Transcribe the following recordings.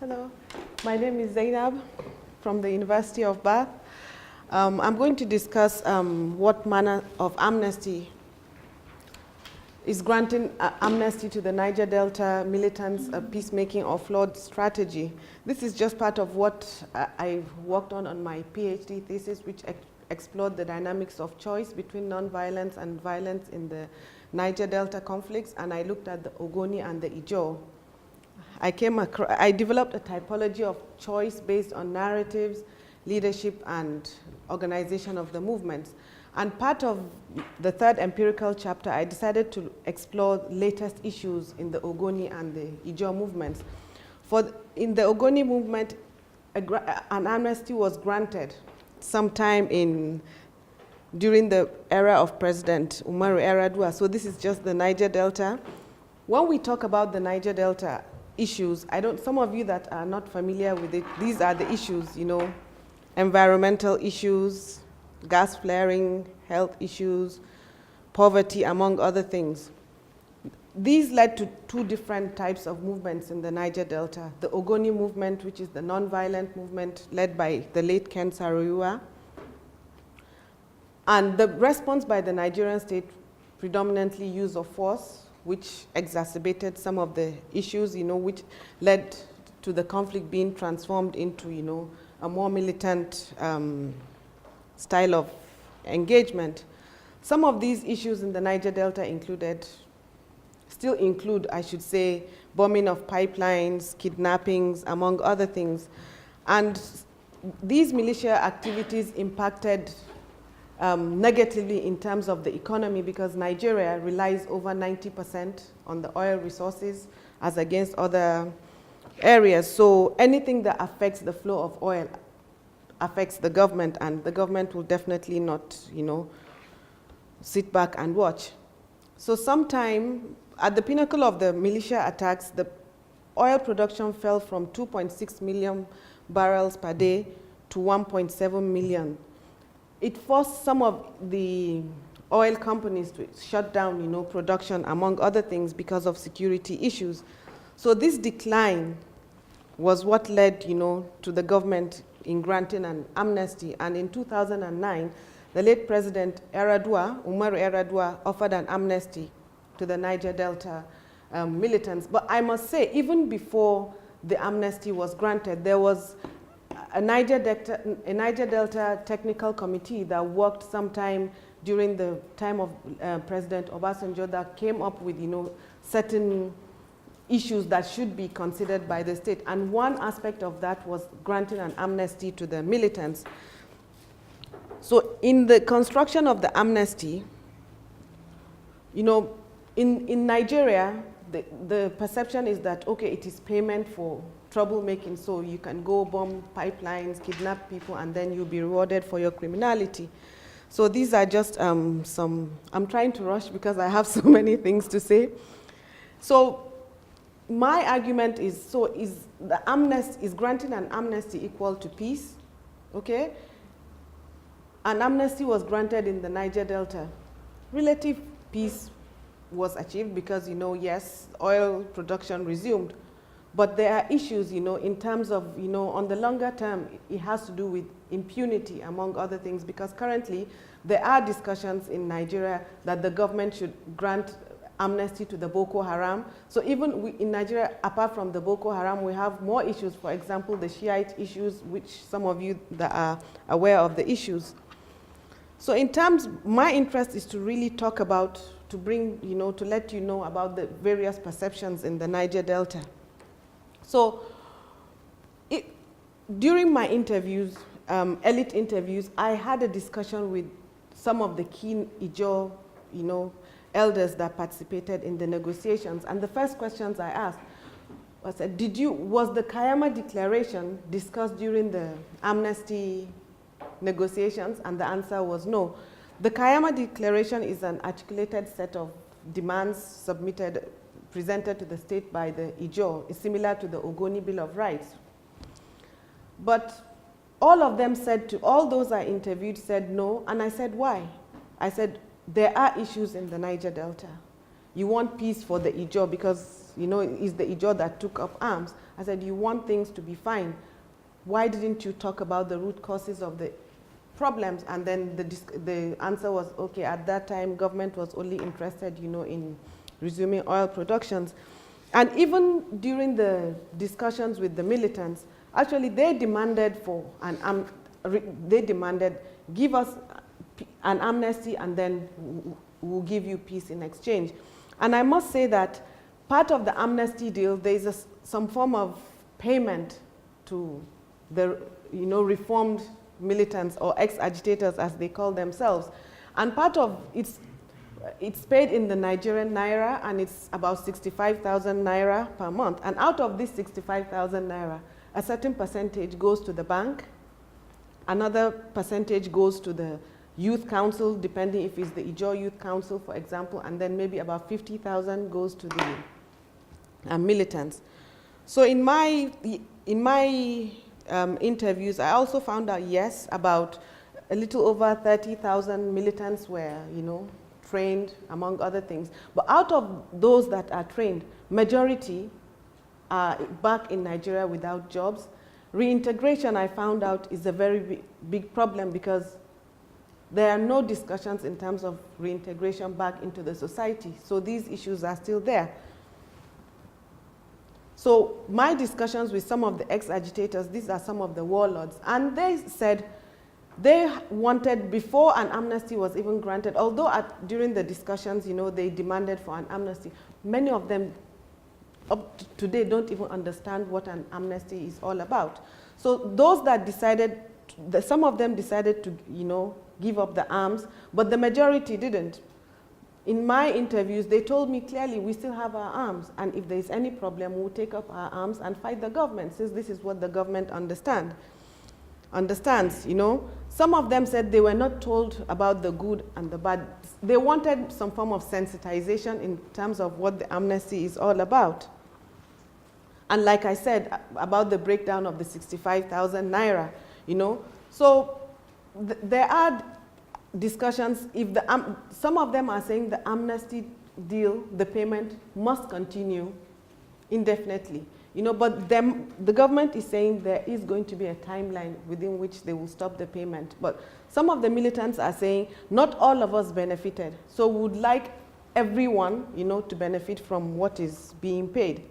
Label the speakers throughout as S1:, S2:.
S1: Hello, my name is Zainab from the University of Bath. I'm going to discuss what manner of amnesty is granting amnesty to the Niger Delta militants, peacemaking or flawed strategy. This is just part of what I worked on my PhD thesis, which explored the dynamics of choice between non-violence and violence in the Niger Delta conflicts, and I looked at the Ogoni and the Ijaw. I developed a typology of choice based on narratives, leadership, and organization of the movements. And part of the third empirical chapter, I decided to explore latest issues in the Ogoni and the Ijaw movements. In the Ogoni movement, an amnesty was granted sometime during the era of President Umaru Yar'Adua. So this is just the Niger Delta. When we talk about the Niger Delta issues, some of you that are not familiar with it, these are the issues, environmental issues, gas flaring, health issues, poverty, among other things. These led to two different types of movements in the Niger Delta. The Ogoni movement, which is the non-violent movement led by the late Ken Saro-Wiwa, and the response by the Nigerian state, predominantly use of force, which exacerbated some of the issues, which led to the conflict being transformed into, a more militant style of engagement. Some of these issues in the Niger Delta still include, I should say, bombing of pipelines, kidnappings, among other things. And these militia activities impacted negatively in terms of the economy, because Nigeria relies over 90% on the oil resources as against other areas. So anything that affects the flow of oil affects the government, and the government will definitely not, sit back and watch. So sometime at the pinnacle of the militia attacks, the oil production fell from 2.6 million barrels per day to 1.7 million. It forced some of the oil companies to shut down, production, among other things, because of security issues. So this decline was what led, to the government in granting an amnesty. And in 2009, the late President Umaru Yar'Adua, offered an amnesty to the Niger Delta militants. But I must say, even before the amnesty was granted, there was a Niger Delta technical committee that worked sometime during the time of President Obasanjo that came up with, certain issues that should be considered by the state. And one aspect of that was granting an amnesty to the militants. So in the construction of the amnesty, in Nigeria, the perception is that, okay, it is payment for troublemaking, so you can go bomb pipelines, kidnap people, and then you'll be rewarded for your criminality. So these are just I'm trying to rush because I have so many things to say. So my argument is granting an amnesty equal to peace, okay? An amnesty was granted in the Niger Delta. Relative peace was achieved because, yes, oil production resumed. But there are issues, in terms of, on the longer term, it has to do with impunity, among other things, because currently there are discussions in Nigeria that the government should grant amnesty to the Boko Haram. So even in Nigeria, apart from the Boko Haram, we have more issues. For example, the Shiite issues, which some of you that are aware of the issues. So my interest is to really talk about, to let you know about the various perceptions in the Niger Delta. So during my interviews, elite interviews, I had a discussion with some of the key Ijaw, elders that participated in the negotiations. And the first questions I asked was, was the Kayama Declaration discussed during the amnesty negotiations? And the answer was no. The Kayama Declaration is an articulated set of demands presented to the state by the Ijaw. It's similar to the Ogoni Bill of Rights. But all of them all those I interviewed said no, and I said, why? I said, there are issues in the Niger Delta. you want peace for the Ijaw because, you know, it's the Ijaw that took up arms. I said, you want things to be fine. Why didn't you talk about the root causes of the problems? And then the answer was, okay, at that time, government was only interested, you know, in resuming oil productions. And even during the discussions with the militants, actually they demanded give us an amnesty and then we'll give you peace in exchange. And I must say that part of the amnesty deal, there is some form of payment to the, you know, reformed militants or ex-agitators as they call themselves. And part of it's paid in the Nigerian naira, and it's about 65,000 naira per month. And out of this 65,000 naira, a certain percentage goes to the bank, another percentage goes to the youth council, depending if it's the Ijaw Youth Council, for example, and then maybe about 50,000 goes to the militants. So in my interviews, I also found out, yes, about a little over 30,000 militants were, you know, trained, among other things. But out of those that are trained, majority are back in Nigeria without jobs. Reintegration, I found out, is a very big problem because there are no discussions in terms of reintegration back into the society. So these issues are still there. So my discussions with some of the ex-agitators, these are some of the warlords, and they said they wanted, before an amnesty was even granted, although during the discussions, you know, they demanded for an amnesty, many of them up to today don't even understand what an amnesty is all about. So those that decided, some of them decided to, you know, give up the arms, but the majority didn't. In my interviews, they told me clearly, we still have our arms, and if there's any problem, we'll take up our arms and fight the government, since this is what the government understands, you know. Some of them said they were not told about the good and the bad. They wanted some form of sensitization in terms of what the amnesty is all about. And like I said, about the breakdown of the 65,000 naira, you know. So there are discussions, if some of them are saying the amnesty deal, the payment must continue indefinitely. You know, but the government is saying there is going to be a timeline within which they will stop the payment. But some of the militants are saying not all of us benefited. So we would like everyone, you know, to benefit from what is being paid.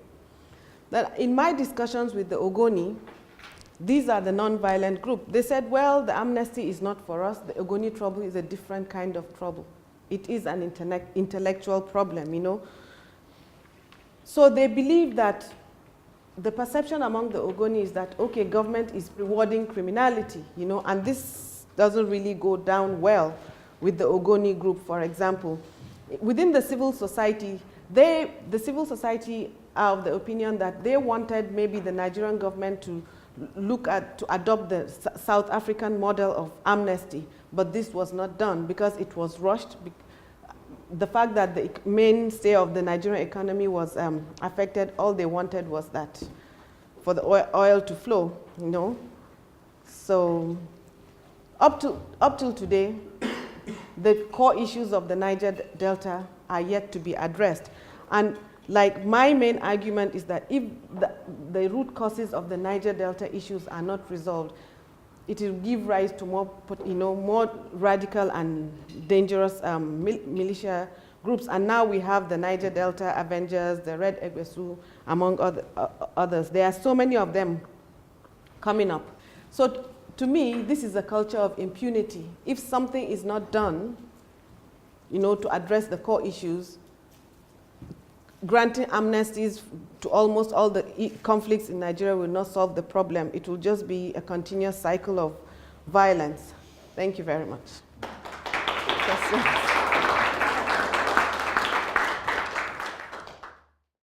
S1: That in my discussions with the Ogoni, these are the non-violent group. They said, well, the amnesty is not for us. The Ogoni trouble is a different kind of trouble. It is an intellectual problem, you know. So they believe that the perception among the Ogoni is that, okay, government is rewarding criminality, you know, and this doesn't really go down well with the Ogoni group, for example. Within the civil society, the civil society are of the opinion that they wanted maybe the Nigerian government to adopt the South African model of amnesty, but this was not done because it was rushed. The fact that the mainstay of the Nigerian economy was affected, all they wanted was that for the oil to flow, you know. So up till today, the core issues of the Niger Delta are yet to be addressed. And like my main argument is that if the root causes of the Niger Delta issues are not resolved, it will give rise to more, you know, more radical and dangerous militia groups. And now we have the Niger Delta Avengers, the Red Egbesu, among others. There are so many of them coming up. So to me, this is a culture of impunity. If something is not done, you know, to address the core issues, granting amnesties to almost all the conflicts in Nigeria will not solve the problem. It will just be a continuous cycle of violence. Thank you very much. Questions?